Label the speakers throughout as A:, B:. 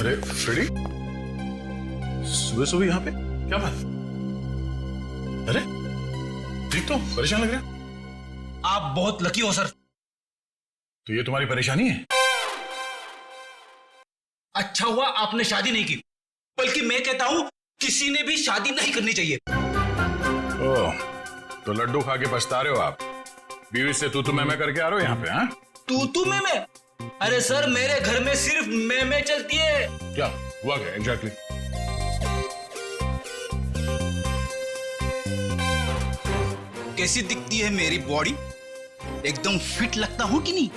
A: अरे फ्रेडी, सुबह सुबह यहाँ पे क्या बात? अरे ठीक तो, परेशान लग रहे हैं।
B: आप बहुत लकी हो सर।
A: तो ये तुम्हारी परेशानी है?
B: अच्छा हुआ आपने शादी नहीं की, बल्कि मैं कहता हूं किसी ने भी शादी नहीं करनी चाहिए।
A: ओह, तो लड्डू खा के पछता रहे हो आप? बीवी से तू मैं करके आ रहे हो यहाँ पे? हाँ,
B: तू मैं? अरे सर, मेरे घर में सिर्फ मैं चलती है।
A: क्या हुआ? क्या एग्जैक्टली?
B: कैसी दिखती है मेरी बॉडी? एकदम फिट लगता हूं कि नहीं?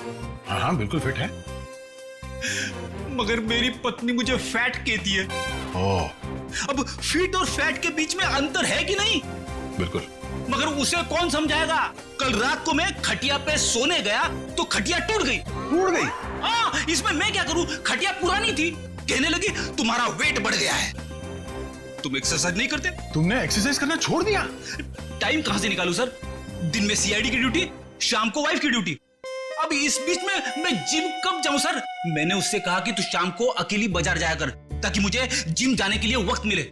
A: हाँ हाँ, बिल्कुल फिट है।
B: मगर मेरी पत्नी मुझे फैट कहती है।
A: ओह,
B: अब फिट और फैट के बीच में अंतर है कि नहीं?
A: बिल्कुल।
B: मगर उसे कौन समझाएगा? कल रात को मैं खटिया पे सोने गया तो खटिया टूट गई।
A: टूट गई?
B: हाँ, इसमें मैं क्या करूं? खटिया पुरानी थी। कहने लगी तुम्हारा वेट बढ़ गया है। तुम एक्सरसाइज नहीं करते?
A: तुमने एक्सरसाइज करना छोड़ दिया?
B: टाइम कहां से निकालूं सर? दिन में सीआईडी की ड्यूटी, शाम को वाइफ की ड्यूटी। अब इस बीच में मैं जिम कब जाऊं सर? मैंने उससे कहा कि तू शाम को अकेली बाजार जाया कर ताकि मुझे जिम जाने के लिए वक्त मिले,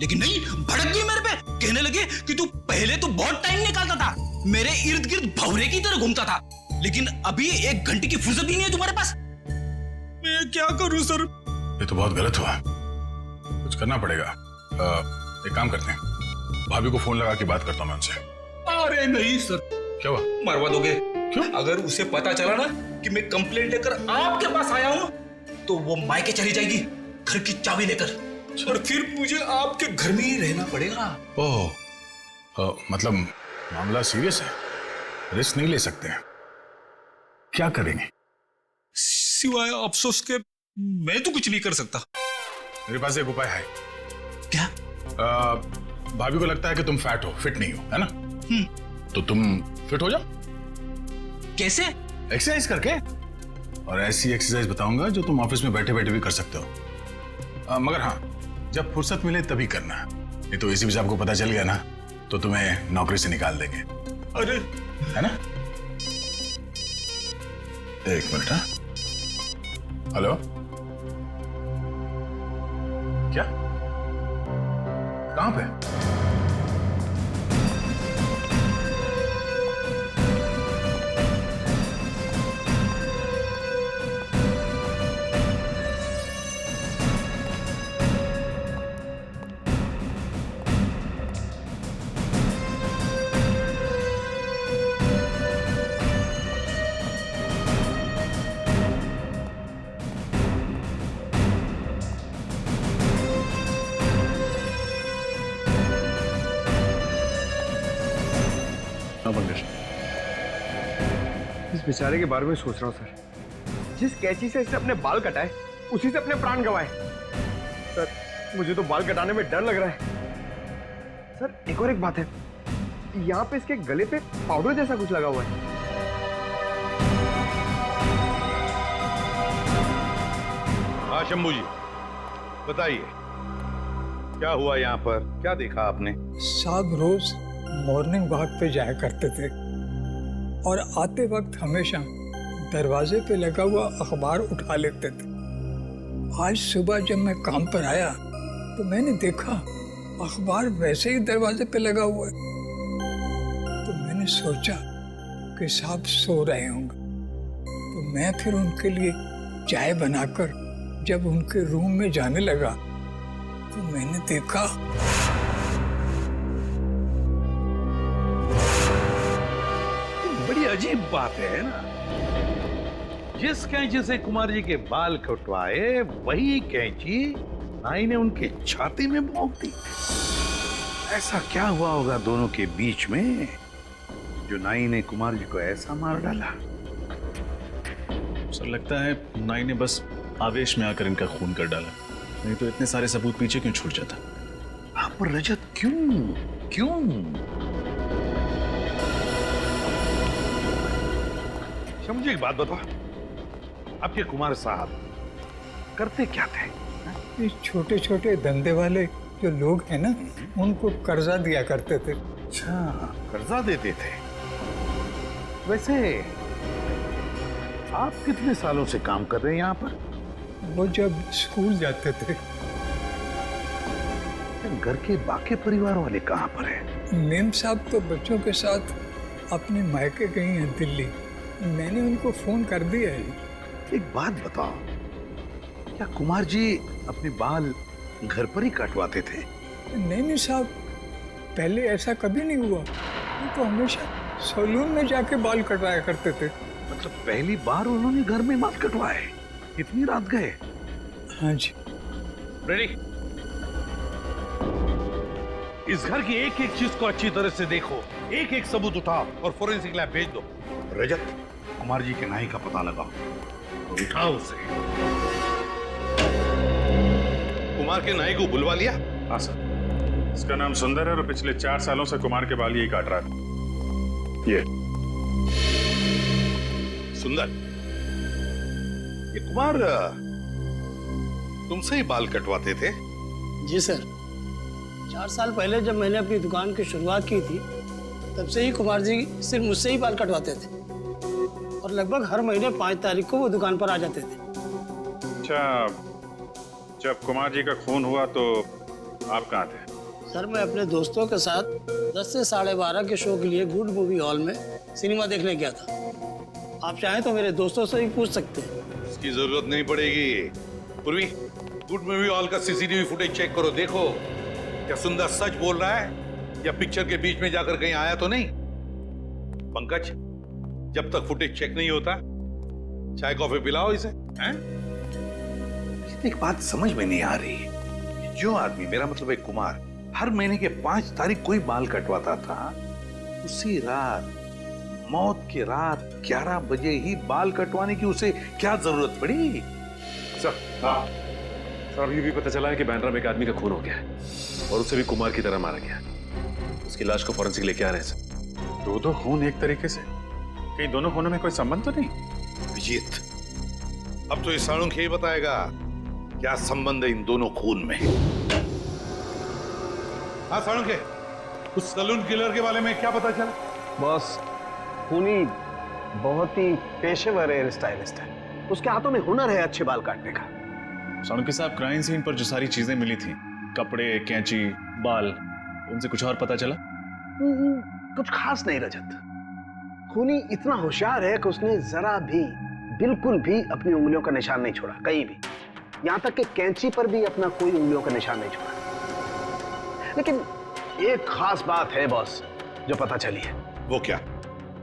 B: लेकिन नहीं, भड़क गई मेरे पे। कहने लगे कि तू पहले तो बहुत टाइम निकालता था, मेरे इर्द गिर्द भौरे की तरह घूमता था, लेकिन अभी 1 घंटे की फुर्सत भी नहीं है तुम्हारे पास। मैं क्या करूं सर?
A: ये तो बहुत गलत हुआ, कुछ करना पड़ेगा। एक काम करते हैं, भाभी को फोन लगा के बात करता हूं मैं उनसे।
B: अरे नहीं सर।
A: क्या हुआ?
B: मरवा दोगे?
A: क्यों?
B: अगर उसे पता चला ना कि मैं कंप्लेंट लेकर आपके पास आया हूं, तो वो मायके चली जाएगी घर की चाबी लेकर, और फिर मुझे आपके घर में ही रहना पड़ेगा।
A: ओह, मतलब मामला सीरियस है, रिस्क नहीं ले सकते हैं। क्या करेंगे?
B: सिवाय अफसोस के मैं तो कुछ नहीं कर सकता।
A: मेरे पास एक उपाय है।
B: क्या?
A: भाभी को लगता है कि तुम फैट हो, फिट नहीं हो, है ना? तो तुम फिट हो जाओ।
B: कैसे?
A: एक्सरसाइज करके। और ऐसी एक्सरसाइज बताऊंगा जो तुम ऑफिस में बैठे बैठे भी कर सकते हो। मगर हाँ, जब फुर्सत मिले तभी करना, नहीं तो इसी बीच आपको पता चल गया ना तो तुम्हें नौकरी से निकाल देंगे।
B: अरे,
A: है ना? 1 मिनट। हाँ, हेलो, क्या? कहां पे?
C: इस बेचारे के बारे में सोच रहा हूँ सर। जिस कैंची से इसने अपने बाल कटाए, उसी से अपने प्राण गंवाए। सर, मुझे तो बाल कटाने में डर लग रहा है। सर, एक और एक बात है, यहाँ पे इसके गले पे पाउडर जैसा कुछ लगा हुआ है।
D: हाँ शंभू जी, बताइए क्या हुआ यहाँ पर? क्या देखा आपने?
E: साहब रोज मॉर्निंग वॉक पे जाया करते थे और आते वक्त हमेशा दरवाजे पे लगा हुआ अखबार उठा लेते थे। आज सुबह जब मैं काम पर आया तो मैंने देखा अखबार वैसे ही दरवाजे पे लगा हुआ है। तो मैंने सोचा कि साहब सो रहे होंगे, तो मैं फिर उनके लिए चाय बनाकर जब उनके रूम में जाने लगा तो मैंने देखा
D: बड़ी अजीब बात है ना, जिस कैंची से कुमार जी के बाल कटवाए वही कैंची नाई ने उनके छाती में भोंक दी। ऐसा क्या हुआ होगा दोनों के बीच में जो नाई ने कुमार जी को ऐसा मार डाला?
F: सर लगता है नाई ने बस आवेश में आकर इनका खून कर डाला, नहीं तो इतने सारे सबूत पीछे क्यों छूट जाता।
D: हाँ, पर रजत क्यों? समझे, एक बात बताओ, आपके कुमार साहब करते क्या थे?
E: ये छोटे छोटे धंधे वाले जो लोग हैं ना, उनको कर्जा दिया करते थे।
D: अच्छा, कर्जा देते थे। वैसे आप कितने सालों से काम कर रहे हैं यहाँ पर?
E: वो जब स्कूल जाते थे।
D: घर के बाकी परिवार वाले कहाँ पर हैं?
E: मेम साहब तो बच्चों के साथ अपने मायके गई हैं दिल्ली। मैंने उनको फोन कर दिया है।
D: एक बात बताओ, क्या कुमार जी अपने बाल घर पर ही कटवाते थे?
E: नहीं साहब, पहले ऐसा कभी नहीं हुआ। वो तो हमेशा सैलून में जाके बाल कटवाया करते थे।
D: मतलब पहली बार उन्होंने घर में बाल कटवाए? इतनी रात गए?
E: हाँ जी।
D: रेडी? इस घर की एक एक चीज को अच्छी तरह से देखो, एक एक सबूत उठाओ और फोरेंसिक लैब भेज दो। रजत, कुमार जी के नाई का पता लगाओ और उठाओ उसे। कुमार के नाई को बुलवा लिया?
A: हाँ सर, इसका नाम सुंदर है और पिछले 4 सालों से कुमार के बाल यही काट रहा था। ये
D: सुंदर, ये कुमार तुमसे ही बाल कटवाते थे?
G: जी सर, 4 साल पहले जब मैंने अपनी दुकान की शुरुआत की थी, तब से ही कुमार जी सिर्फ मुझसे ही बाल कटवाते थे और लगभग हर महीने 5 तारीख को वो दुकान पर आ जाते थे।
A: अच्छा, जब कुमार जी का खून हुआ तो आप कहाँ थे?
G: सर, मैं अपने दोस्तों के साथ 10 से 12:30 के शो के लिए गुड मूवी हॉल में सिनेमा देखने गया था। आप चाहें तो मेरे दोस्तों से ही पूछ सकते हैं।
D: इसकी जरूरत नहीं पड़ेगी। पूर्वी, गुड मूवी हॉल का सीसीटीवी फुटेज चेक करो, देखो क्या सुंदर सच बोल रहा है या पिक्चर के बीच में जाकर कहीं आया तो नहीं। पंकज, जब तक फुटेज चेक नहीं होता चाय कॉफी पिलाओ इसे। हैं? एक बात समझ में नहीं आ रही, जो आदमी, मेरा मतलब है कुमार, हर महीने के 5 तारीख कोई बाल कटवाता था, उसी रात, मौत की रात 11 बजे ही बाल कटवाने की उसे क्या जरूरत पड़ी?
H: सर, ये भी पता चला है कि बैंड्रा में एक आदमी का खून हो गया है और उसे भी कुमार की तरह मारा गया। उसकी लाश को फॉरेंसिक लेके आ रहे हैं सर।
A: 2 खून एक तरीके से, कहीं दोनों खूनों में कोई संबंध तो नहीं?
D: विजीत, अब तो इस साणुख ही बताएगा क्या संबंध है इन दोनों खून में। हाँ साणुख, उस सलून किलर के बारे में क्या पता चला?
C: बॉस, खूनी बहुत ही पेशेवर हेयर स्टाइलिस्ट है। उसके हाथों में हुनर है अच्छे बाल काटने का।
F: साणुखे साहब, क्राइम सीन पर जो सारी चीजें मिली थी, कपड़े, कैंची, बाल, उनसे कुछ और पता चला?
C: कुछ खास नहीं रजत। खूनी इतना होशियार है कि उसने जरा भी, बिल्कुल भी अपनी उंगलियों का निशान नहीं छोड़ा, कहीं भी। यहां तक कि कैंची पर भी अपना कोई उंगलियों का निशान नहीं छोड़ा। लेकिन एक खास बात है बॉस जो पता चली है।
D: वो क्या?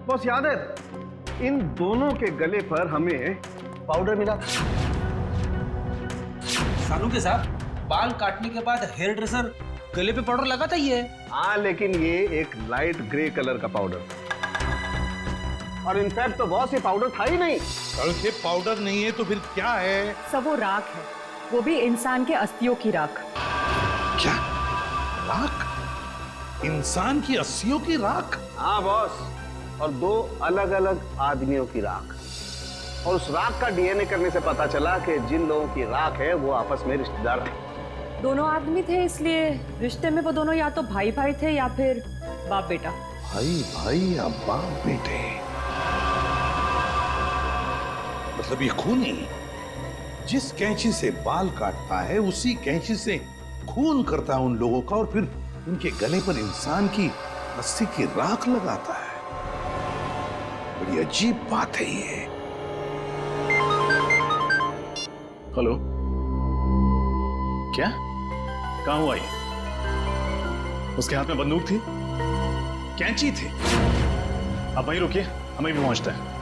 C: बॉस, याद है इन दोनों के गले पर हमें पाउडर मिला था।
B: सानू के साथ बाल काटने के बाद हेयर ड्रेसर गले पे पाउडर लगाता ही है।
C: हाँ, लेकिन ये एक लाइट ग्रे कलर का पाउडर था और इनफैक्ट तो बॉस ये पाउडर था ही नहीं।
D: साणुख, ये पाउडर नहीं है तो फिर क्या है?
I: सब वो राख है, वो भी इंसान के अस्थियों की राख।
D: क्या राख? इंसान की अस्थियों की राख?
C: हाँ बॉस, और 2 अलग अलग आदमियों की राख। और उस राख का डीएनए करने से पता चला कि जिन लोगों की राख है वो आपस में रिश्तेदार थे।
I: दोनों आदमी थे, इसलिए रिश्ते में वो दोनों या तो भाई भाई थे या फिर बाप बेटा।
D: भाई भाई या बाप बेटे? मतलब ये खूनी जिस कैंची से बाल काटता है उसी कैंची से खून करता है उन लोगों का और फिर उनके गले पर इंसान की अस्थि की राख लगाता है। बड़ी अजीब बात है ये।
F: हेलो, क्या? कहां हुआ ये? उसके हाथ में बंदूक थी, कैंची थी। अब वहीं रुकिए, हमें भी पहुंचता है।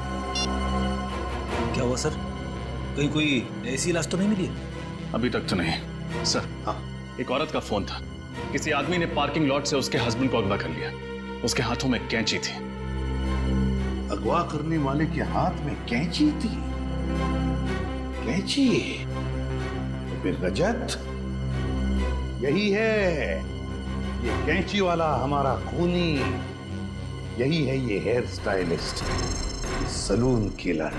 B: क्या हुआ सर? कहीं कोई ऐसी लाश तो नहीं मिली?
F: अभी तक तो नहीं सर। हाँ, एक औरत का फोन था, किसी आदमी ने पार्किंग लॉट से उसके हस्बैंड को अगवा कर लिया। उसके हाथों में कैंची थी।
D: अगवा करने वाले के हाथ में कैंची थी? कैंची? तो फिर रजत यही है, ये कैंची वाला हमारा खूनी, यही है ये हेयर स्टाइलिस्ट, सलून किलर।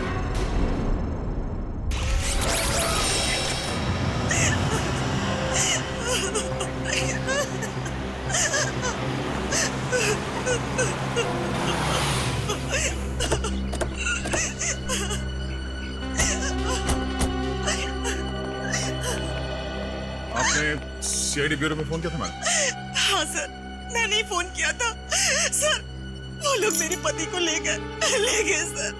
A: आपने सीआईडी ब्यूरो में फोन किया था मैडम?
J: हाँ सर, मैंने ही फोन किया था सर। वो लोग मेरे पति को ले गए सर।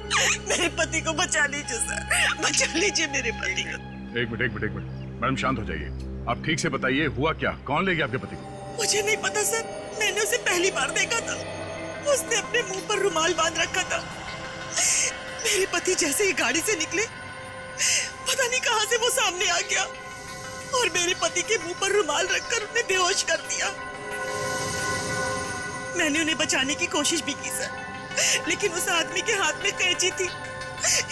J: मेरे पति को बचा लीजिए सर, बचा लीजिए मेरे पति को।
A: एक मिनट मैडम, शांत हो जाइए। आप ठीक से बताइए हुआ क्या, कौन ले गया आपके पति को?
J: मुझे नहीं पता सर, मैंने उसे पहली बार देखा था। उसने अपने मुंह पर रुमाल बांध रखा था। मेरे पति जैसे ही गाड़ी से निकले, पता नहीं कहां से वो सामने आ गया और मेरे पति के मुंह पर रुमाल रखकर उन्हें बेहोश कर दिया। मैंने उन्हें बचाने की कोशिश भी की सर, लेकिन उस आदमी के हाथ में कैंची थी।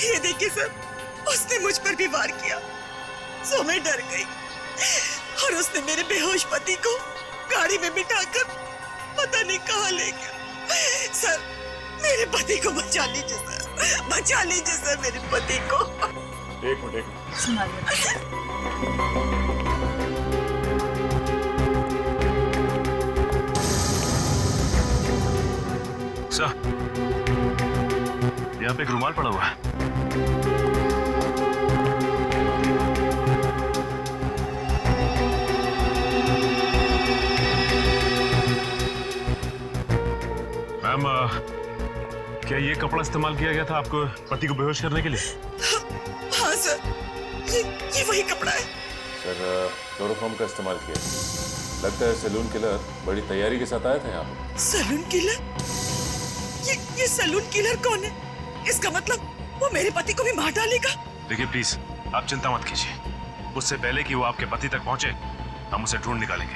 J: ये देखिए सर, उसने मुझ पर भी वार किया, सो मैं डर गई और उसने मेरे बेहोश पति को गाड़ी में बिठाकर पता नहीं कहां ले गया। सर, मेरे पति को बचा लीजिए सर, बचा लीजिए सर मेरे पति को।
A: एक मिनट।
H: सर, यहाँ पे एक रुमाल पड़ा हुआ है। मैम, क्या ये कपड़ा इस्तेमाल किया गया था आपको पति को बेहोश करने के लिए?
J: हाँ सर, ये वही कपड़ा है।
H: सर, क्लोरोफॉर्म का इस्तेमाल किया। लगता है सैलून किलर बड़ी तैयारी के साथ आया था यहाँ पे।
J: Salon killer? ये सैलून किलर कौन है? इसका मतलब वो मेरे पति को भी मार डालेगा।
H: देखिए प्लीज, आप चिंता मत कीजिए। उससे पहले कि वो आपके पति तक पहुंचे, हम उसे ढूंढ निकालेंगे।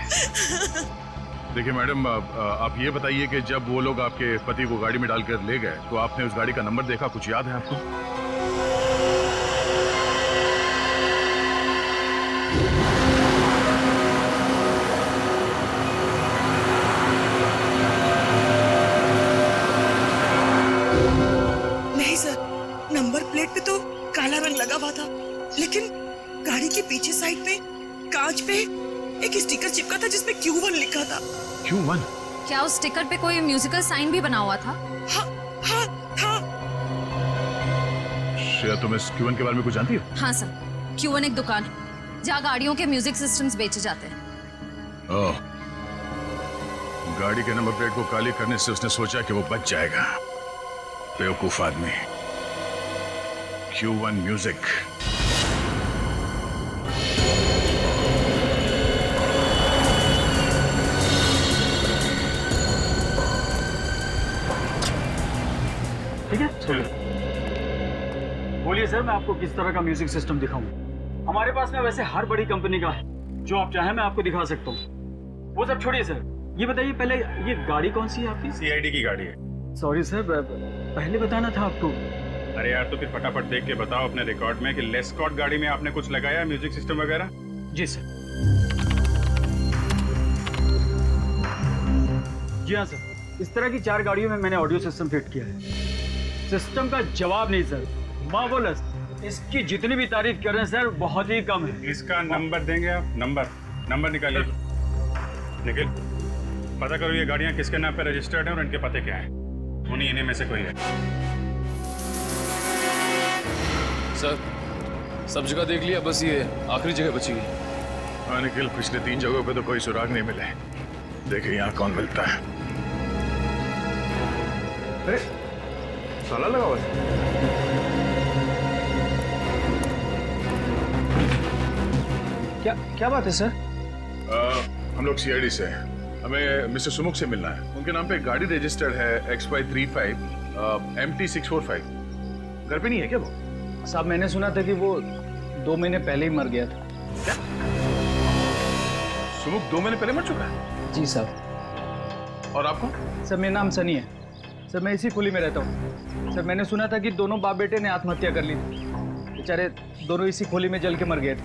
A: देखिए मैडम, आप ये बताइए कि जब वो लोग आपके पति को गाड़ी में डालकर ले गए तो आपने उस गाड़ी का नंबर देखा, कुछ याद है आपको?
J: नहीं सर, नंबर प्लेट पे तो काला रंग लगा हुआ था, लेकिन गाड़ी के पीछे साइड पे कांच पे एक स्टिकर चिपका था जिसमें Q1 लिखा था।
A: Q1?
K: क्या उस स्टिकर पे कोई म्यूजिकल साइन भी बना हुआ था?
J: हाँ।
A: श्रेया, तुम इस Q1 के बारे में कुछ जानती हो?
K: हाँ सर, Q1 एक दुकान है जहाँ गाड़ियों के म्यूजिक सिस्टम्स बेचे जाते हैं।
A: ओह, गाड़ी के नंबर प्लेट को काली करने से उसने सोचा कि वो बच जाएगा। बेवकूफ आदमी। Q1 music.
L: ठीक है, बोलिए सर, मैं आपको किस तरह का म्यूजिक सिस्टम दिखाऊं? हमारे पास में वैसे हर बड़ी कंपनी का है, जो आप चाहें मैं आपको दिखा सकता हूँ। वो सब छोड़िए सर, ये बताइए पहले, ये गाड़ी कौन सी है आपकी?
A: सीआईडी की गाड़ी है।
L: सॉरी सर, पहले बताना था आपको।
A: अरे यार, तो फिर फटाफट देख के बताओ अपने रिकॉर्ड में कि लेस्कॉट गाड़ी में आपने कुछ लगाया म्यूजिक सिस्टम वगैरह?
L: जी सर। जी हाँ सर, इस तरह की 4 गाड़ियों में मैंने ऑडियो सिस्टम फिट किया है। सिस्टम का जवाब नहीं सर, मार्वलस। इसकी जितनी भी तारीफ कर रहे हैं सर, बहुत ही कम है।
A: इसका नंबर देंगे आप? नंबर निकालिए। निखिल, पता करो ये गाड़ियाँ किसके नाम पे रजिस्टर्ड हैं और इनके पते क्या हैं। उन्हीं में से कोई है।
M: सर, सब जगह देख लिया, बस ये आखिरी जगह बची है।
A: हाँ निखिल, पिछले 3 जगहों पे तो कोई सुराग नहीं मिले। देखिए यहाँ कौन मिलता है।
C: अरे ताला लगा हुआ है।
L: क्या बात है सर?
A: हम लोग सीआईडी से हैं। हमें मिस्टर सुमुख से मिलना है। उनके नाम पे एक गाड़ी रजिस्टर्ड है XY35 MT645। घर पे नहीं है क्या वो?
L: साहब, मैंने सुना था कि वो 2 महीने पहले ही मर गया था।
A: क्या? सुमुख 2 महीने पहले मर चुका है?
L: जी साहब।
A: और आपको?
L: सर, मेरा नाम सनी है सर, मैं इसी खुली में रहता हूँ। सर, मैंने सुना था कि दोनों बाप बेटे ने आत्महत्या कर ली थी। बेचारे दोनों इसी खोली में जल के मर गए थे।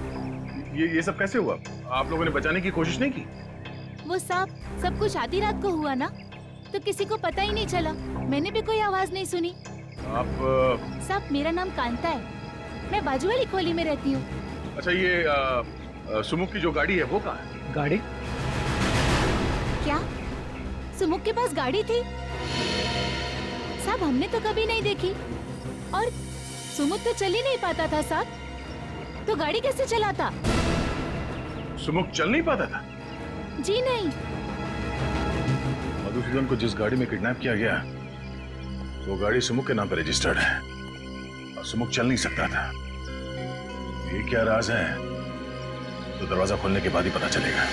A: ये सब कैसे हुआ? आप लोगों ने बचाने की कोशिश नहीं की?
N: वो साहब, सब कुछ आधी रात को हुआ ना, तो किसी को पता ही नहीं चला। मैंने भी कोई आवाज नहीं सुनी।
A: आप
N: साहब, मेरा नाम कांता है, मैं बाजू वाली खोली में रहती हूँ।
A: अच्छा, ये सुमुख की जो गाड़ी है वो कहाँ है?
L: गाड़ी?
N: क्या सुमुख के पास गाड़ी थी? साहब, हमने तो कभी नहीं देखी। और सुमुख तो चल ही नहीं पाता था साहब, तो गाड़ी कैसे चलाता?
A: सुमुख चल नहीं पाता था?
N: जी नहीं।
A: मधुसूदन को जिस गाड़ी में किडनैप किया गया वो गाड़ी सुमुख के नाम पर रजिस्टर्ड है और सुमुख चल नहीं सकता था। ये क्या राज है तो दरवाजा खोलने के बाद ही पता चलेगा।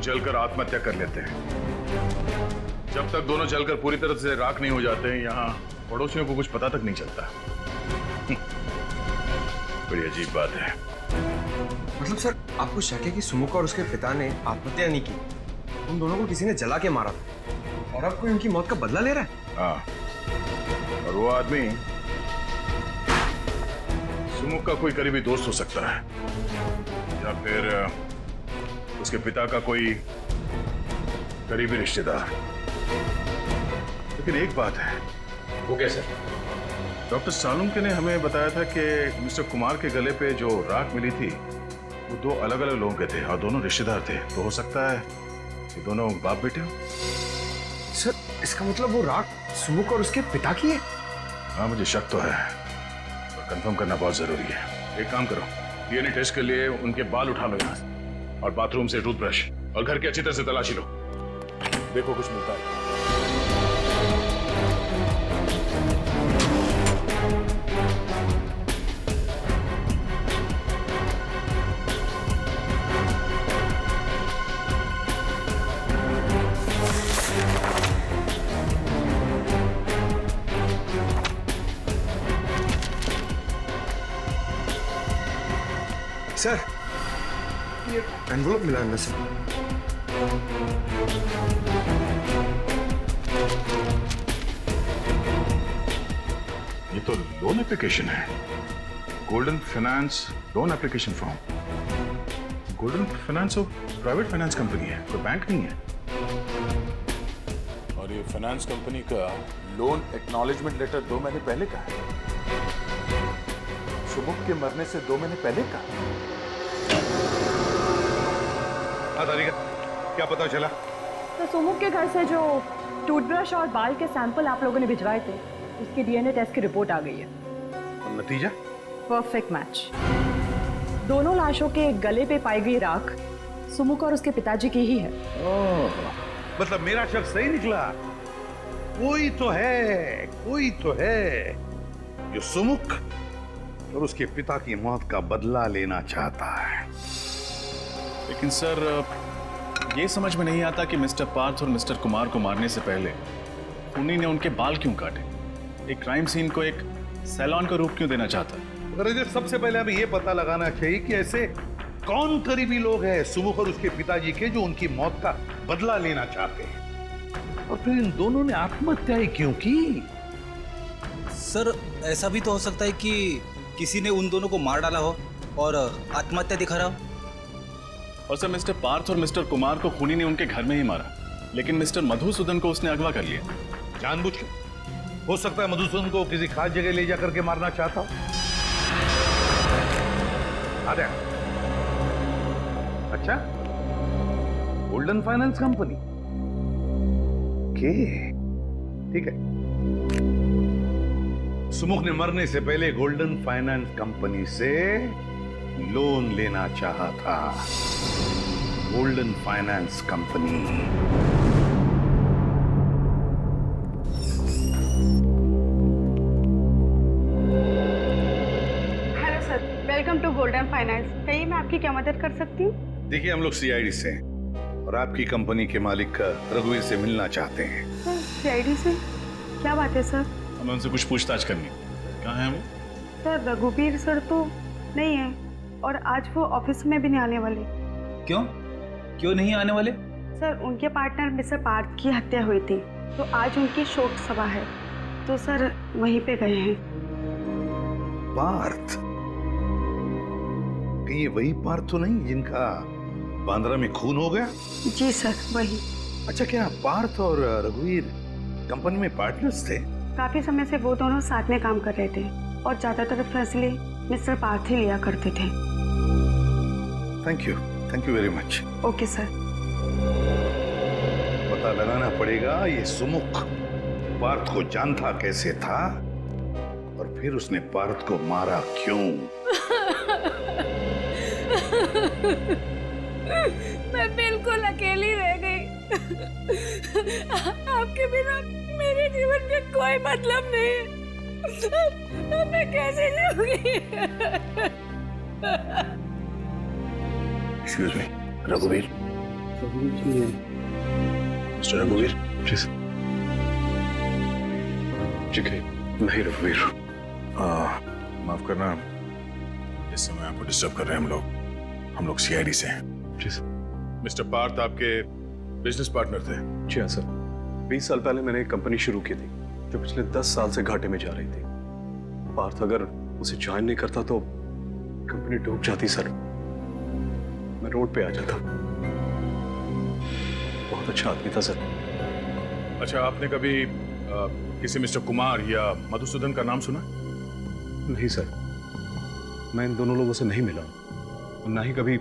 A: जलकर आत्महत्या कर लेते हैं। जब तक दोनों जलकर पूरी तरह से राख नहीं हो जाते, यहाँ पड़ोसियों को कुछ पता तक नहीं चलता। बड़ी अजीब बात है।
C: मतलब सर, आपको शक है कि सुमुख और उसके पिता ने आत्महत्या नहीं की, उन दोनों को किसी ने जला के मारा था और अब कोई उनकी मौत का बदला ले रहा है?
A: हाँ, और वो आदमी सुमुख का कोई करीबी दोस्त हो सकता है या फिर उसके पिता का कोई करीबी रिश्तेदार। लेकिन एक बात है।
H: वो कैसे?
A: डॉक्टर सालुंके ने हमें बताया था कि मिस्टर कुमार के गले पे जो राख मिली थी वो दो अलग अलग लोगों के थे और दोनों रिश्तेदार थे। तो हो सकता है कि दोनों बाप बेटे हो।
C: सर, इसका मतलब वो राख सुमुख और उसके पिता की है?
A: हाँ, मुझे शक तो है और कंफर्म करना बहुत जरूरी है। एक काम करो, डीएनए टेस्ट के लिए उनके बाल उठा लो यहाँ से और बाथरूम से टूथब्रश और घर की अच्छी तरह से तलाशी लो। देखो कुछ मिलता है।
C: सर, ये एनवलप मिला अंदर से।
A: ये तो लोन एप्लीकेशन है। Golden finance loan application form. Golden finance तो प्राइवेट फाइनेंस कंपनी है, कोई बैंक नहीं है। और ये फाइनेंस कंपनी का लोन एक्नॉलेजमेंट लेटर 2 महीने पहले का है। सुमुख के मरने से 2 महीने पहले का।
D: क्या पता चला?
I: तो सुमुख के घर से जो टूथब्रश और बाल के सैंपल आप लोगों ने भिजवाए थे, उसकी डीएनए टेस्ट की रिपोर्ट आ गई है।
D: और नतीजा?
I: Perfect match. दोनों लाशों के गले पे पाई गई राख सुमुख और उसके पिताजी की ही है।
D: मतलब मेरा शक सही निकला। कोई तो है जो सुमुख और उसके पिता की मौत का बदला लेना चाहता है।
F: लेकिन सर, ये समझ में नहीं आता कि मिस्टर पार्थ और मिस्टर कुमार को मारने से पहले उन्हीं ने उनके बाल क्यों काटे? एक क्राइम सीन को एक सैलून का रूप क्यों देना चाहता?
D: अगर सबसे पहले हमें ये पता लगाना चाहिए कि ऐसे कौन करीबी लोग हैं सुमुख और उसके पिताजी के जो उनकी मौत का बदला लेना चाहते हैं, और फिर इन दोनों ने आत्महत्या ही क्यों की?
B: सर, ऐसा भी तो हो सकता है कि किसी ने उन दोनों को मार डाला हो और आत्महत्या दिखा रहा हो।
F: और सर, मिस्टर पार्थ और मिस्टर कुमार को खूनी ने उनके घर में ही मारा, लेकिन मिस्टर मधुसूदन को उसने अगवा कर लिया
D: जानबूझ के। हो सकता है मधुसूदन को किसी खास जगह ले जाकर के मारना चाहता हो। अच्छा, गोल्डन फाइनेंस कंपनी के, ठीक है। सुमुख ने मरने से पहले गोल्डन फाइनेंस कंपनी से लोन लेना चाहा था। Golden finance company.
O: Hello sir, welcome to golden finance. कहिए, मैं आपकी क्या मदद कर सकती हूँ?
D: देखिए, हम लोग सीआईडी से हैं और आपकी कंपनी के मालिक रघुवीर से मिलना चाहते हैं।
O: सर, सीआईडी से? क्या बात है सर?
F: हमें उनसे कुछ पूछताछ करनी। कहाँ है वो?
O: सर, रघुवीर सर तो नहीं है और आज वो ऑफिस में भी नहीं आने वाले।
B: क्यों नहीं आने वाले?
O: सर, उनके पार्टनर मिस्टर पार्थ की हत्या हुई थी, तो आज उनकी शोक सभा है, तो सर वहीं पे गए हैं।
D: पार्थ? कहीं ये वही पार्थ तो नहीं जिनका बांद्रा में खून हो गया?
O: जी सर, वही।
D: अच्छा, क्या पार्थ और रघुवीर कंपनी में पार्टनर्स थे?
O: काफी समय से वो दोनों साथ में काम कर रहे थे और ज्यादातर फैसले मिस्टर पार्थ ही लिया करते थे।
D: Thank you very much.
O: Okay sir.
D: पता लगाना पड़ेगा ये सुमुख पार्थ को जानता कैसे था और फिर उसने पार्थ को मारा क्यों।
N: मैं बिल्कुल अकेली रह गई। आपके बिना मेरे जीवन में कोई मतलब नहीं। मैं कैसे जीऊंगी?
A: एक्सक्यूज मी, रघुवीर। मिस्टर रघुवीर, प्लीज। मैं ही रघुवीर। माफ करना, इस समय आपको डिस्टर्ब कर रहे हैं हम लोग सीआईडी से हैं। मिस्टर पार्थ आपके बिजनेस पार्टनर थे?
H: जी हाँ सर, 20 साल पहले मैंने एक कंपनी शुरू की थी जो पिछले 10 साल से घाटे में जा रही थी। पार्थ अगर उसे ज्वाइन नहीं करता तो कंपनी डूब जाती सर। मैं रोड पे आ जाता। बहुत अच्छा आदमी था सर।
A: अच्छा, आपने कभी किसी मिस्टर कुमार या मधुसूदन का नाम सुना?
H: नहीं सर, मैं इन दोनों लोगों से नहीं मिला और ना ही कभी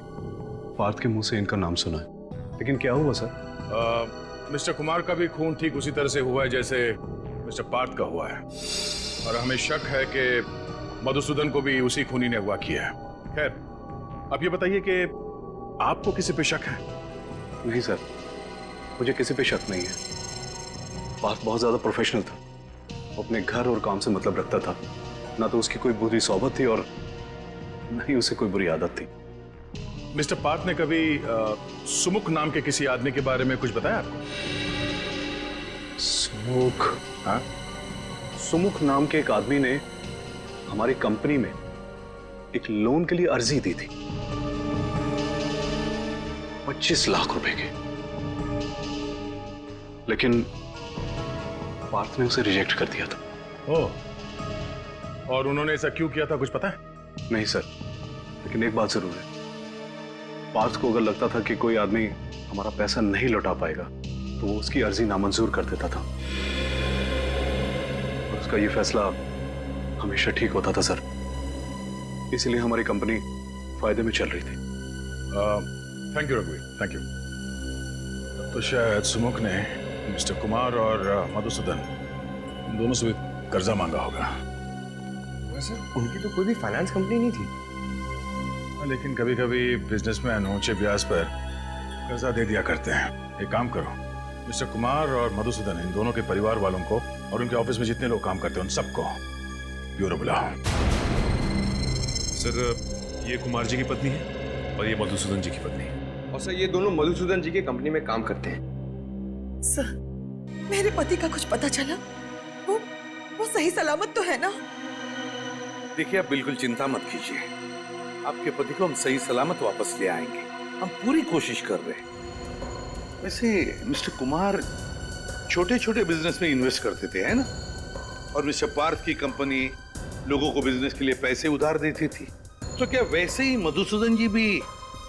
H: पार्थ के मुंह से इनका नाम सुना है। लेकिन क्या हुआ सर?
A: मिस्टर कुमार का भी खून ठीक उसी तरह से हुआ है जैसे मिस्टर पार्थ का हुआ है, और हमें शक है कि मधुसूदन को भी उसी खूनी ने अगवा किया है। खैर, अब ये बताइए कि आपको किसी पे शक है?
H: नहीं सर, मुझे किसी पे शक नहीं है। पार्थ बहुत ज्यादा प्रोफेशनल था, वो अपने घर और काम से मतलब रखता था। ना तो उसकी कोई बुरी सोबत थी और न ही उसे कोई बुरी आदत थी।
A: मिस्टर पार्थ ने कभी सुमुख नाम के किसी आदमी के बारे में कुछ बताया आपको?
H: सुमुख? हाँ, सुमुख नाम के एक आदमी ने हमारी कंपनी में एक लोन के लिए अर्जी दी थी, 25 लाख रुपए की। लेकिन पार्थ ने उसे रिजेक्ट कर दिया था।
A: ओह, और उन्होंने ऐसा क्यों किया था, कुछ पता है?
H: नहीं सर, लेकिन एक बात जरूर है, पार्थ को अगर लगता था कि कोई आदमी हमारा पैसा नहीं लौटा पाएगा तो वो उसकी अर्जी नामंजूर कर देता था, और उसका ये फैसला हमेशा ठीक होता था सर। इसलिए हमारी कंपनी फायदे में चल रही थी।
A: थैंक यू रघुवीर, थैंक यू। तो शायद सुमुख ने मिस्टर कुमार और मधुसूदन दोनों से भी कर्जा मांगा होगा।
C: वैसे उनकी तो कोई भी फाइनेंस कंपनी नहीं थी।
A: लेकिन कभी कभी बिजनेसमैन ऊंचे ब्याज पर कर्जा दे दिया करते हैं। एक काम करो, मिस्टर कुमार और मधुसूदन, इन दोनों के परिवार वालों को और उनके ऑफिस में जितने लोग काम करते हैं उन सबको ब्यूरो बुलाओ।
H: सर, ये कुमार जी की पत्नी है और ये मधुसूदन जी की पत्नी है।
C: और सर, ये दोनों मधुसूदन जी की कंपनी में काम करते हैं।
J: सर, मेरे पति का कुछ पता चला? वो सही सलामत तो है ना?
D: देखिए, आप बिल्कुल चिंता मत कीजिए, आपके पति को हम सही सलामत वापस ले आएंगे। हम पूरी कोशिश कर रहे हैं। वैसे मिस्टर कुमार छोटे छोटे बिजनेस में इन्वेस्ट करते थे, है ना? और मिस्टर पार्थ की कंपनी लोगों को बिजनेस के लिए पैसे उधार देती थी। तो क्या वैसे ही मधुसूदन जी भी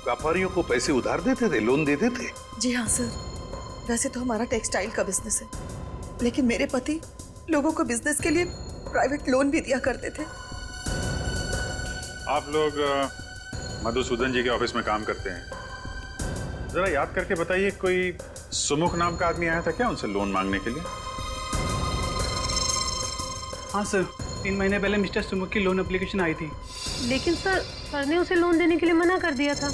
D: व्यापारियों को पैसे उधार देते थे, लोन देते थे?
J: जी हाँ सर, वैसे तो हमारा टेक्सटाइल का बिजनेस है, लेकिन मेरे पति लोगों को बिजनेस के लिए प्राइवेट लोन भी दिया करते थे।
A: आप लोग मधुसूदन जी के ऑफिस में काम करते हैं, जरा याद करके बताइए, कोई सुमुख नाम का आदमी आया था क्या उनसे लोन मांगने के लिए?
P: हाँ सर, 3 महीने पहले मिस्टर सुमुख की लोन एप्लीकेशन आई थी।
Q: लेकिन सर ने उसे लोन देने के लिए मना कर दिया था।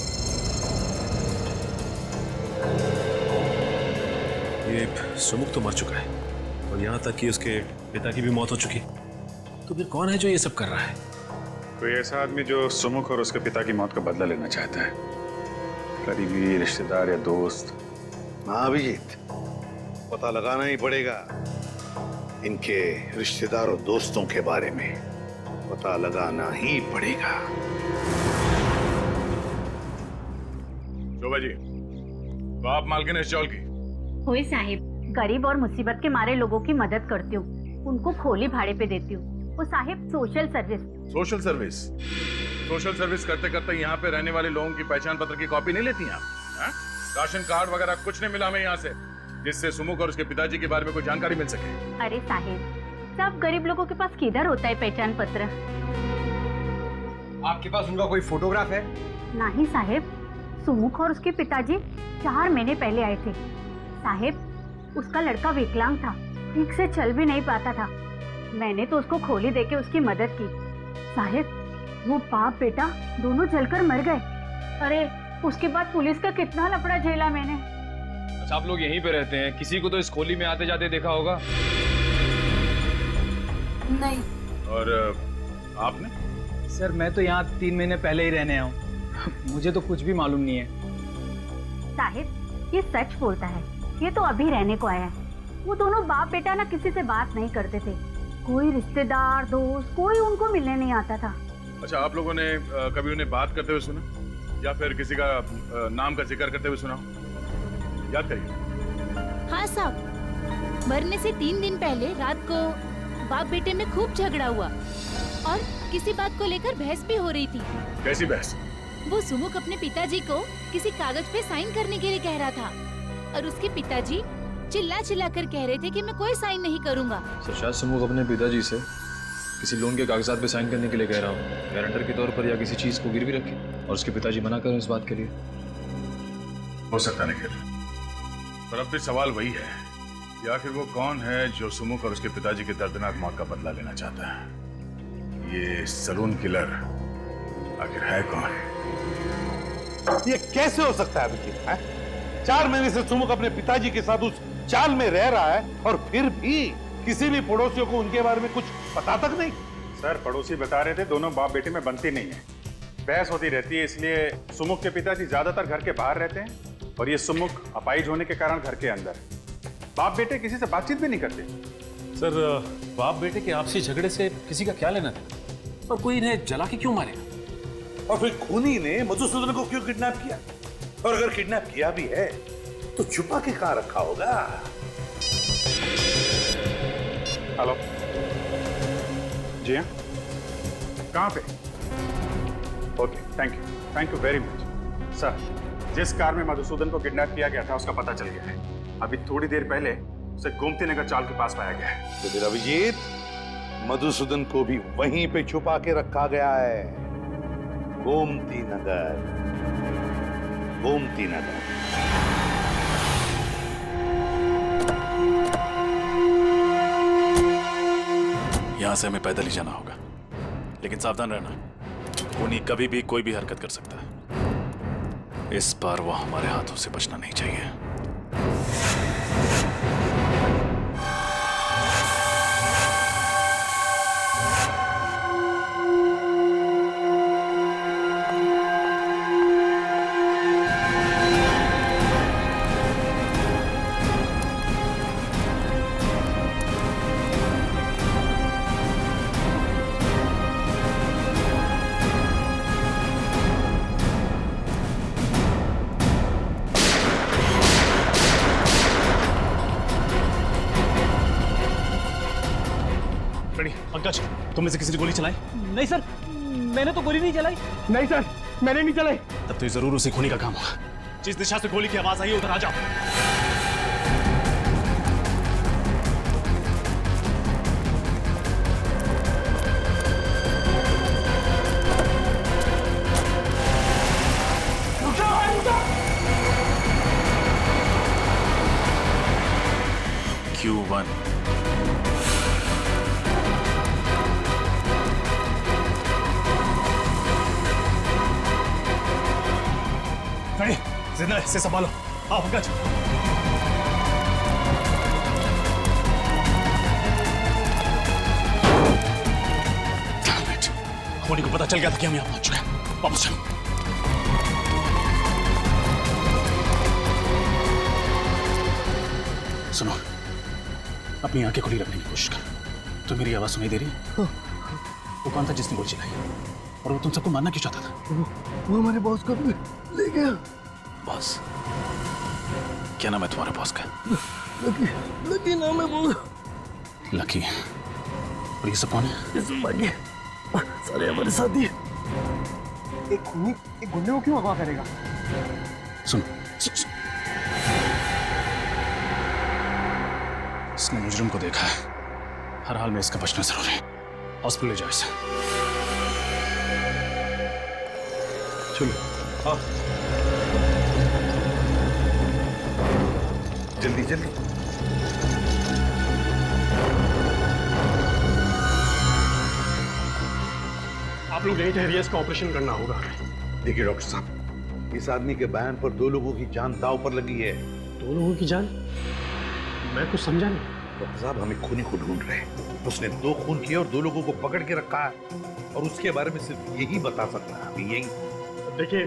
H: ये सुमुख तो मर चुका है और यहाँ तक कि उसके पिता की भी मौत हो चुकी। तो फिर कौन है जो ये सब कर रहा है?
A: कोई ऐसा आदमी जो सुमुख और उसके पिता की मौत का बदला लेना चाहता है, करीबी रिश्तेदार या दोस्त।
D: हाँ अभिजीत, पता लगाना ही पड़ेगा इनके रिश्तेदार और दोस्तों के बारे में, पता लगाना ही पड़ेगा।
A: शोभा जी, तो आप मालकिन इस चौल की?
R: होई साहिब, गरीब और मुसीबत के मारे लोगों की मदद करती हूँ, उनको खोली भाड़े पे देती हूँ। वो Sahib social service.
A: Social service? Social service करते करते यहाँ पे रहने वाले लोगों की पहचान पत्र की कॉपी नहीं लेती आप? राशन कार्ड वगैरह कुछ नहीं मिला हमें यहाँ से। जिससे सुमुख और उसके पिताजी के बारे में कोई जानकारी मिल सके।
R: अरे साहिब, सब गरीब लोगों के पास किधर होता है पहचान पत्र?
C: आपके पास उनका कोई फोटोग्राफ है?
R: नहीं साहिब, सुमुख और उसके पिताजी 4 महीने पहले आए थे। साहिब, उसका लड़का विकलांग था, ठीक से चल भी नहीं पाता था। मैंने तो उसको खोली देके उसकी मदद की। साहिब, वो बाप बेटा दोनों जलकर मर गए। अरे उसके बाद पुलिस का कितना लफड़ा झेला मैंने।
M: अच्छा, आप लोग यहीं पे रहते हैं? किसी को तो इस खोली में आते जाते देखा होगा?
K: नहीं।
A: और आपने?
P: सर मैं तो यहाँ 3 महीने पहले ही रहने आया हूँ। मुझे तो कुछ भी मालूम नहीं है।
R: साहिब, ये सच बोलता है, ये तो अभी रहने को आया है। वो दोनों बाप बेटा ना किसी से बात नहीं करते थे। कोई रिश्तेदार दोस्त कोई उनको मिलने नहीं आता था।
A: अच्छा, आप लोगों ने कभी उन्हें बात करते हुए सुना या फिर किसी का नाम का जिक्र करते हुए सुना? याद करिए।
N: हाँ साहब, मरने से 3 दिन पहले रात को बाप बेटे में खूब झगड़ा हुआ और किसी बात को लेकर बहस भी हो रही थी।
A: कैसी बहस?
N: वो सुमुख अपने पिताजी को किसी कागज पे साइन करने के लिए कह रहा था और उसके पिताजी चिल्ला चिल्ला कर कह रहे थे कि मैं कोई साइन नहीं करूंगा।
F: सर, शायद सुमुख अपने पिताजी से किसी लोन के कागजात पे साइन करने के लिए कह रहा हूँ, गारंटर के तौर पर, या किसी चीज को गिरवी रखे और उसके पिताजी मना करें इस बात के लिए।
A: हो सकता है निखिल, पर अब भी सवाल वही है कि आखिर वो कौन है जो सुमुख और उसके पिताजी की दर्दनाक मौत का बदला लेना चाहता है? ये सलून किलर आखिर है कौन?
D: ये कैसे हो सकता है अभिजीत? 4 महीने से सुमुख अपने पिताजी के साथ उस चाल में रह रहा है और फिर भी किसी भी पड़ोसियों को उनके बारे में कुछ पता तक नहीं।
S: सर, पड़ोसी बता रहे थे दोनों बाप बेटे में बनती नहीं है, बहस होती रहती है, इसलिए सुमुख के पिताजी ज्यादातर घर के बाहर रहते हैं और ये सुमुख अपाहिज होने के कारण घर के अंदर। बाप बेटे किसी से बातचीत भी नहीं करते।
T: सर, बाप बेटे के आपसी झगड़े से किसी का क्या लेना था? और कोई इन्हें जला के क्यों मारेगा?
D: और फिर खूनी ने मधुसूदन को क्यों किडनैप किया? और अगर किडनैप किया भी है तो छुपा के कहां रखा होगा?
S: हेलो जी हाँ, कहाँ पे? Okay, thank you very much. Sir, जिस कार में मधुसूदन को किडनैप किया गया था उसका पता चल गया है। अभी थोड़ी देर पहले उसे गोमती नगर चाल के पास पाया गया है।
D: तो फिर अभिजीत, मधुसूदन को भी वहीं पे छुपा के रखा गया है। गोमती नगर, गोमती नगर।
F: यहां से हमें पैदल ही जाना होगा, लेकिन सावधान रहना, खूनी कभी भी कोई भी हरकत कर सकता है। इस बार वो हमारे हाथों से बचना नहीं चाहिए।
L: पंकज, तुम में से किसी ने गोली चलाई?
P: नहीं सर, मैंने तो गोली नहीं चलाई।
C: नहीं सर, मैंने नहीं चलाई।
L: तब तो ये जरूर उसे खूनी का काम होगा। जिस दिशा से गोली की आवाज आई है उधर आ जाओ।
F: Q1
L: जिंदा है, इसे संभालो। आओ पंकज। खूनी को पता चल गया था कि हम यहाँ पहुंच चुके हैं। वापस चलो। सुनो, अपनी आंखें खुली रखने की कोशिश कर। तो मेरी आवाज सुनाई दे रही है? वो कौन था जिसने गोली चलाई और वो तुम सबको मारना क्यों चाहता था?
C: वो हमारे बॉस को ले गया।
F: बॉस? क्या नाम है तुम्हारे बॉस का?
C: लकी नाम है वो।
L: लकी? और ये सब कौन है?
C: ये सब बाकी सारे हमारे साथी। एक खूनी एक गुंडे को क्यों अगवा करेगा?
L: सुन,
A: उसने मुजरिम को देखा है। हर हाल में इसका बचना जरूरी है। हॉस्पिटल ले जाओ इसे।
D: चलो हाँ जल्दी जल्दी।
C: आप लोग यही ठहरिए, इसका ऑपरेशन करना होगा।
D: देखिए डॉक्टर साहब, इस आदमी के बयान पर 2 लोगों की जान दांव पर लगी है।
C: 2 लोगों की जान? मैं कुछ समझा नहीं।
D: डॉक्टर साहब, हम एक खूनी को ढूंढ रहे हैं। उसने 2 खून किए और 2 लोगों को पकड़ के रखा है, और उसके बारे में सिर्फ यही बता सकता है अभी, यही।
C: देखिए,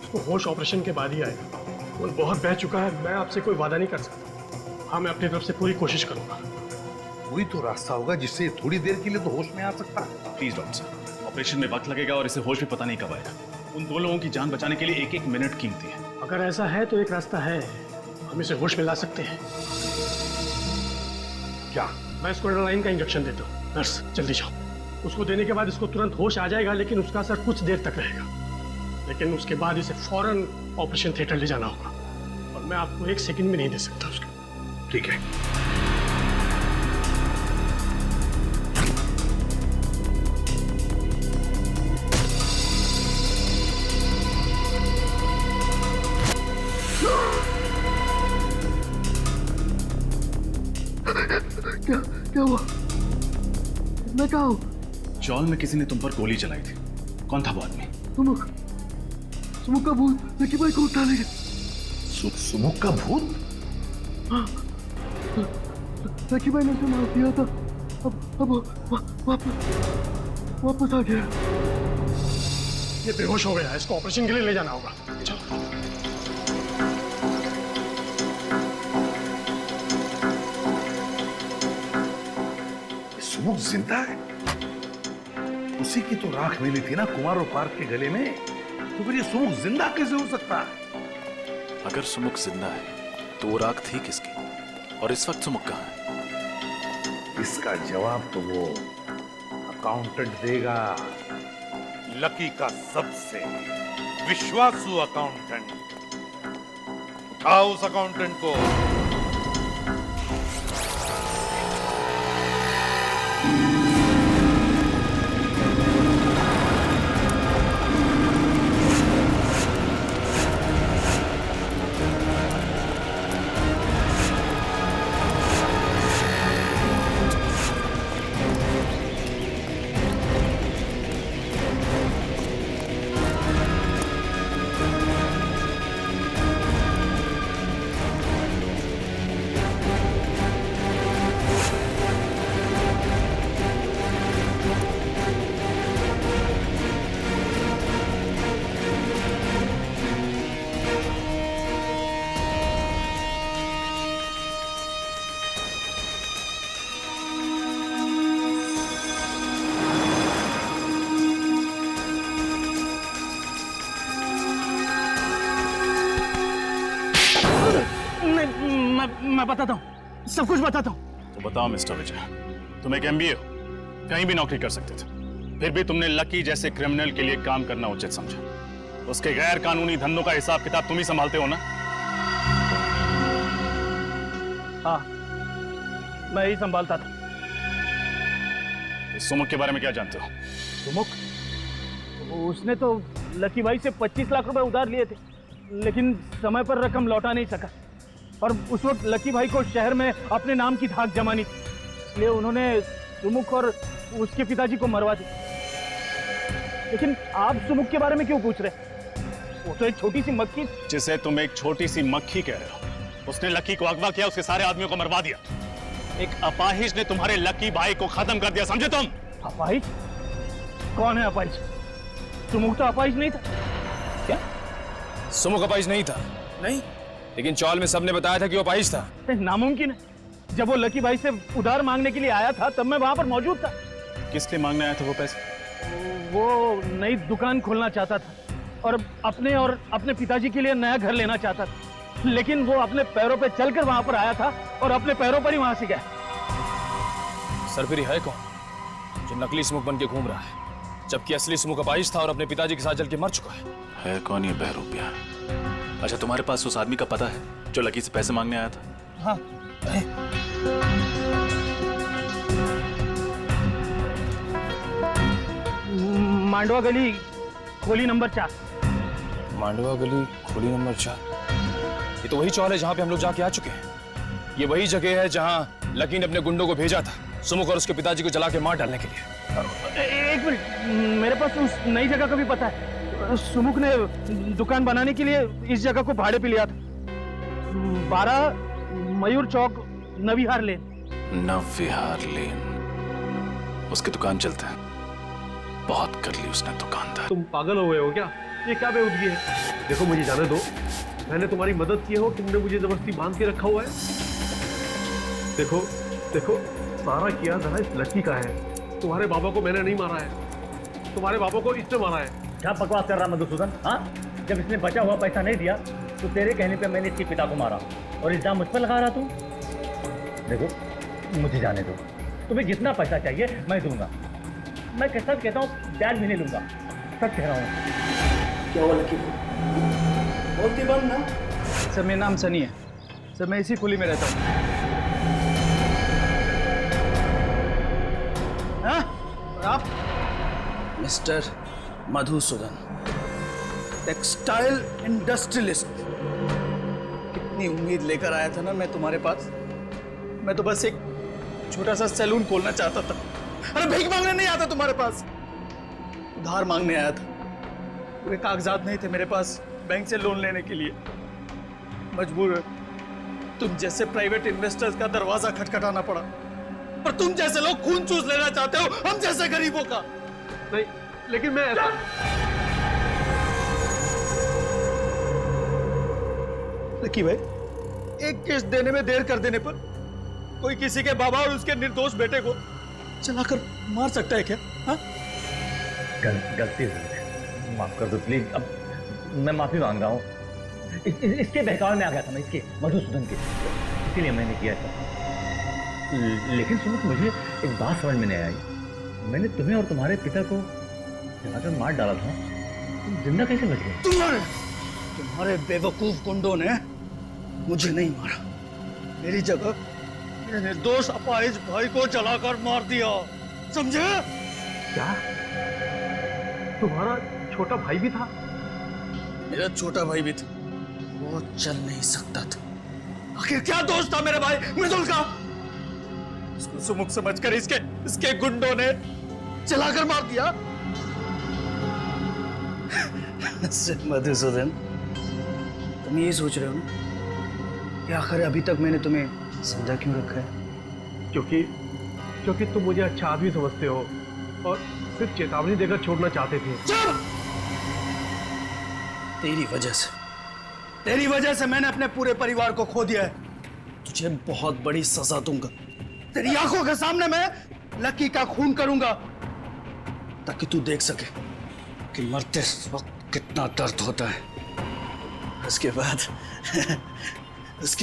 C: उसको होश ऑपरेशन के बाद ही आएगा। वो बहुत बह चुका है। मैं आपसे कोई वादा नहीं कर सकता। हाँ, मैं अपनी तरफ से पूरी कोशिश करूंगा।
D: कोई तो रास्ता होगा जिससे थोड़ी देर के लिए तो होश में आ सकता है।
F: प्लीज डॉक्टर साहब, ऑपरेशन में वक्त लगेगा और इसे होश भी पता नहीं कब आएगा। उन 2 लोगों की जान बचाने के लिए 1-1 मिनट कीमती है।
C: अगर ऐसा है तो एक रास्ता है, हम इसे होश में ला सकते हैं।
D: क्या?
C: मैं इसको एड्रेनालाइन का इंजेक्शन देता हूँ। नर्स, जल्दी जाओ। उसको देने के बाद इसको तुरंत होश आ जाएगा, लेकिन उसका असर कुछ देर तक रहेगा। लेकिन उसके बाद इसे फौरन ऑपरेशन थिएटर ले जाना होगा, और मैं आपको 1 सेकंड भी नहीं दे सकता उसका।
D: ठीक है।
C: क्या हुआ? मैं कहाँ हूँ?
F: चौल में किसी ने तुम पर गोली चलाई थी। कौन था वो आदमी?
C: सुमुख का भूत लकी भाई को उठा ले गया।
D: सुमुख का भूत?
C: हाँ, लकी भाई ने उसे मार दिया था। अब वापस आ गया। ये बेहोश हो गया है। इसको ऑपरेशन के लिए ले जाना होगा। चलो।
D: सुमुख जिंदा है? उसी की तो राख मिली थी ना कुमार और पार्थ के गले में, तो फिर ये सुमुख जिंदा कैसे हो सकता है?
M: अगर सुमुख जिंदा है तो वो राख थी किसकी, और इस वक्त सुमुख कहाँ है?
D: इसका जवाब तो वो अकाउंटेंट देगा। लकी का सबसे विश्वासु अकाउंटेंट। उठाओ उस अकाउंटेंट को।
L: मैं बताता हूँ, सब कुछ बताता हूँ।
F: तो बताओ मिस्टर विजय, तुम एक MBA हो, कहीं भी नौकरी कर सकते थे, फिर भी तुमने लकी जैसे क्रिमिनल के लिए काम करना उचित समझा। उसके गैर कानूनी धंधों का हिसाब किताब तुम ही संभालते हो ना?
L: हाँ, मैं ही संभालता था।
F: तो सुमुख के बारे में क्या जानते हो?
L: सुमुख? उसने तो लकी भाई से 25 लाख रुपए उधार लिए थे, लेकिन समय पर रकम लौटा नहीं सका, और उस वक्त लकी भाई को शहर में अपने नाम की धाक जमानी थी, इसलिए उन्होंने सुमुख और उसके पिताजी को मरवा दिया। लेकिन आप सुमुख के बारे में क्यों पूछ रहे? वो तो एक छोटी सी मक्खी।
F: जिसे तुम एक छोटी सी मक्खी कह रहे हो, उसने लकी को अगवा किया, उसके सारे आदमियों को मरवा दिया। एक अपाहिज ने तुम्हारे लकी भाई को खत्म कर दिया, समझे तुम?
L: अपाहिज? कौन है अपाहिज? सुमुख तो अपाहिज नहीं था।
M: क्या? सुमुख अपाहिज नहीं था? नहीं, लेकिन चौल में सबने बताया था कि वो अपाहिज था।
L: नामुमकिन है। जब वो लकी भाई से उधार मांगने के लिए आया था तब मैं वहां पर मौजूद था।
F: किस लिए मांगने आया था वो पैसे?
L: वो नई दुकान खोलना चाहता था और अपने पिताजी के लिए नया घर लेना चाहता था, लेकिन वो अपने पैरों पे चलकर वहां पर आया था और अपने पैरों पर ही वहां से गया।
M: सरफिरी है कौन जो नकली सुमुख बन के घूम रहा है, जबकि असली सुमुख अपाहिज था और अपने पिताजी के साथ जल के मर चुका
F: है कौन ये बहरूपिया? अच्छा, तुम्हारे पास उस आदमी का पता है जो लकी से पैसे मांगने आया था?
L: हाँ, मांडवा गली खोली नंबर 4।
M: मांडवा गली खोली नंबर 4। ये तो वही चौल है जहां पे हम लोग जाके आ चुके हैं। ये वही जगह है जहां लकी ने अपने गुंडों को भेजा था सुमुख और उसके पिताजी को जला के मार डालने के लिए।
L: एक मिनट, मेरे पास उस नई जगह का भी पता है। सुमुख ने दुकान बनाने के लिए इस जगह को भाड़े पे लिया था। 12 मयूर चौक, नवीहार लेन।
F: नवीहार लेन, उसकी दुकान चलते हैं। बहुत कर ली उसने दुकानदार।
H: तुम पागल हो गए हो क्या? ये क्या बेवजगी है? देखो मुझे जाने दो, मैंने तुम्हारी मदद की हो, तुमने मुझे जबरदस्ती बांध के रखा हुआ है। देखो देखो, सारा किया जरा इस लड़की का है। तुम्हारे बाबा को मैंने नहीं मारा है, तुम्हारे बाबा को इसने मारा है।
L: क्या बकवास कर रहा मधुसूदन? हाँ, जब इसने बचा हुआ पैसा नहीं दिया तो तेरे कहने पे मैंने इसके पिता को मारा और इल्जाम मुझ पर लगा रहा तू। देखो मुझे जाने दो, तुम्हें जितना पैसा चाहिए मैं दूंगा। मैं सच कहता हूँ, ब्याज भी नहीं लूंगा, सच कह रहा हूँ।
G: क्या हुआ लकी? बोलती बंद ना।
P: सर मेरा नाम सनी है सर, मैं इसी खुली में रहता हूँ। और आप?
B: Mister Madhusudan, textile industrialist. कितनी उम्मीद लेकर आया था ना मैं तुम्हारे पास। मैं तो बस एक छोटा सा सैलून खोलना चाहता था। अरे भीख मांगने नहीं आता तुम्हारे पास, उधार मांगने आया था। पूरे कागजात नहीं थे मेरे पास बैंक से लोन लेने के लिए। मजबूर तुम जैसे प्राइवेट इन्वेस्टर्स का दरवाजा खटखटाना पड़ा। पर तुम जैसे लोग खून चूस लेना चाहते हो हम जैसे गरीबों का।
H: नहीं, लेकिन मैं ऐसा...
B: लकी भाई, एक किस्त देने में देर कर देने पर कोई किसी के बाबा और उसके निर्दोष बेटे को चलाकर मार सकता है क्या? हाँ?
L: गलती हो गई, माफ कर दो प्लीज। अब मैं माफी मांग रहा हूँ। इसके बहकावे में आ गया था मैं, इसके मधुसूदन के, इसीलिए मैंने किया था। लेकिन सुनो, मुझे एक बात समझ में नहीं आई। मैंने तुम्हें और तुम्हारे पिता को जलाकर मार डाला था, तुम जिंदा कैसे बच गए?
B: तुम्हारे बेवकूफ गुंडों ने मुझे नहीं मारा, मेरी जगह मेरे निर्दोष अपाहिज भाई को जलाकर मार दिया, समझे?
H: क्या तुम्हारा छोटा भाई भी था?
B: मेरा छोटा भाई भी था, वो चल नहीं सकता था। आखिर क्या दोष था मेरे भाई मृदुल का? उसको सुमुख समझकर इसके गुंडों ने जलाकर मार दिया। मधुसूदन, तुम ये सोच रहे हो ना कि आखिर अभी तक मैंने तुम्हें समझा क्यों रखा है?
H: क्योंकि तुम मुझे अच्छा आदमी समझते हो और सिर्फ चेतावनी देकर छोड़ना चाहते थे।
B: तेरी वजह से मैंने अपने पूरे परिवार को खो दिया है। तुझे बहुत बड़ी सजा दूंगा। तेरी आंखों के सामने मैं लकी का खून करूंगा ताकि तू देख सके कि मरते वक्त कितना दर्द होता है। उसके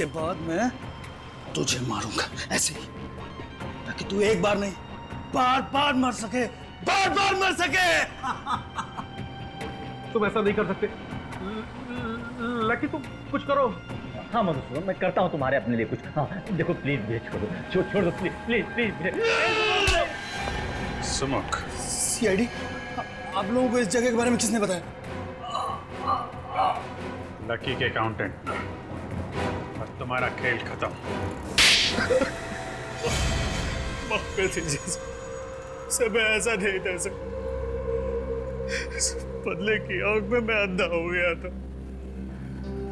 B: बाद मैं तुझे मारूंगा ऐसे ही, ताकि तू एक बार नहीं बार मर सके, बार मर सके।
H: तुम ऐसा नहीं कर सकते लकी, तुम कुछ करो।
L: हाँ मधुसूदन, मैं करता हूँ तुम्हारे अपने लिए कुछ। हाँ देखो प्लीज भेज छोड़ दो प्लीज।
F: सुमुख,
B: सीआईडी, आप लोगों को इस जगह के बारे में किसने बताया?
S: लकी के अकाउंटेंट। और तुम्हारा खेल खत्म।
B: माफ कर दीजिए सर, मैं ऐसा नहीं था सर। बदले की आग में मैं अंधा हो गया था।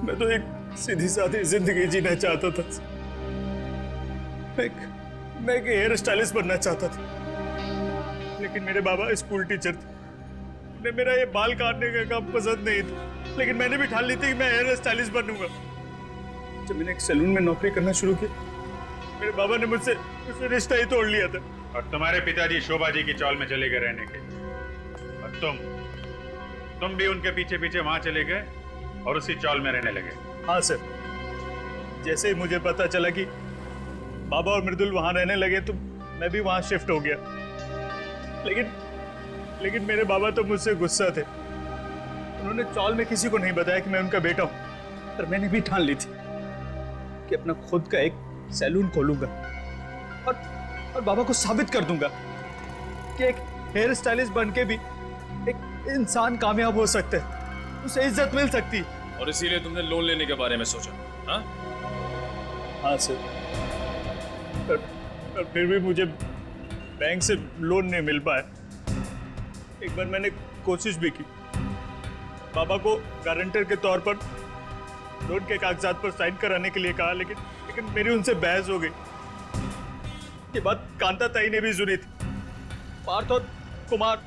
B: मैं तो एक सीधी सादी जिंदगी जीना चाहता था। मैं एक हेयर स्टाइलिस्ट बनना चाहता था, लेकिन मेरे बाबा स्कूल टीचर थे। उन्हें मेरा ये बाल काटने का काम पसंद नहीं था, लेकिन मैंने भी ठान ली थी कि मैं हेयर स्टाइलिस्ट बनूंगा। जब मैंने एक सैलून में नौकरी करना शुरू की, मेरे बाबा ने मुझसे रिश्ता ही तोड़ लिया था।
S: और तुम्हारे पिताजी शोभा जी की चौल में चले गए रहने के, और तुम भी उनके पीछे पीछे वहां चले गए और उसी चौल में रहने लगे।
B: हाँ सर, जैसे ही मुझे पता चला कि बाबा और मृदुल वहां रहने लगे तो मैं भी वहां शिफ्ट हो गया। लेकिन मेरे बाबा तो मुझसे गुस्सा थे। उन्होंने चौल में किसी को नहीं बताया कि मैं उनका बेटा हूं, पर मैंने भी ठान ली थी कि अपना खुद का एक सैलून खोलूंगा।
P: और बाबा को साबित कर दूंगा कि एक हेयर स्टाइलिस्ट बन के भी एक इंसान कामयाब हो सकता है, उसे इज्जत मिल सकती।
M: और इसीलिए तुमने लोन लेने के बारे में सोचा? हाँ
P: हाँ सर, पर फिर भी मुझे बैंक से लोन नहीं मिल पाया। एक बार मैंने कोशिश भी की, बाबा को गारंटर के तौर पर लोन के कागजात पर साइन कराने के लिए कहा, लेकिन मेरी उनसे बहस हो गई। ये बात कांता ताई ने भी सुनी थी। पार्थ और कुमार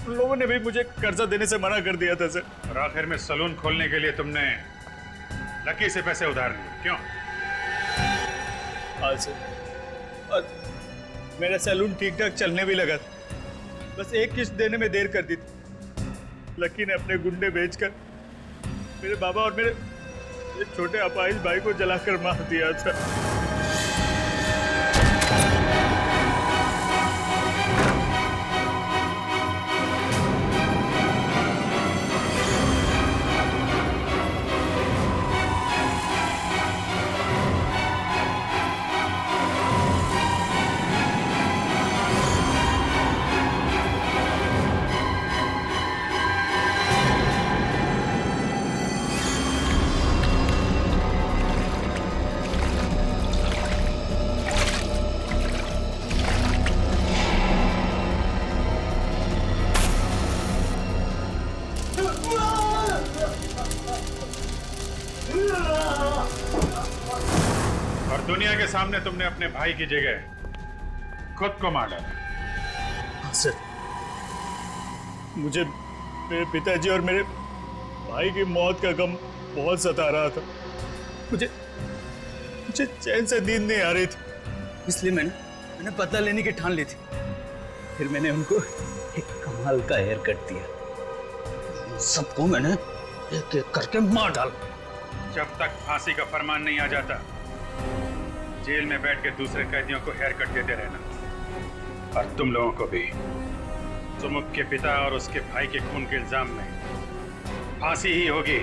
P: लोगों ने भी मुझे कर्जा देने से मना कर दिया था सर।
S: और आखिर में सलून खोलने के लिए तुमने लकी से पैसे उधार लिए, क्यों?
P: हाँ सर, और मेरा सैलून ठीक ठाक चलने भी लगा था, बस एक किस्त देने में देर कर दी थी। लकी ने अपने गुंडे बेचकर मेरे बाबा और मेरे छोटे अपाहिज भाई को जलाकर मार दिया था।
S: और दुनिया के सामने तुमने अपने भाई की जगह खुद को मार डाला।
P: हाँ सर, मुझे मेरे पिताजी और मेरे भाई की मौत का गम बहुत सता रहा था। मुझे चैन से नींद नहीं आ रही थी, इसलिए मैंने पता लेने की ठान ली थी। फिर मैंने उनको एक कमाल का हेयर कट दिया। सबको मैंने एक एक करके मार डाला।
S: जब तक फांसी का फरमान नहीं आ जाता, जेल में बैठ के दूसरे कैदियों को हेयर कट देते रहना। और तुम लोगों को भी सुमुख के पिता और उसके भाई के खून के इल्जाम में फांसी ही होगी।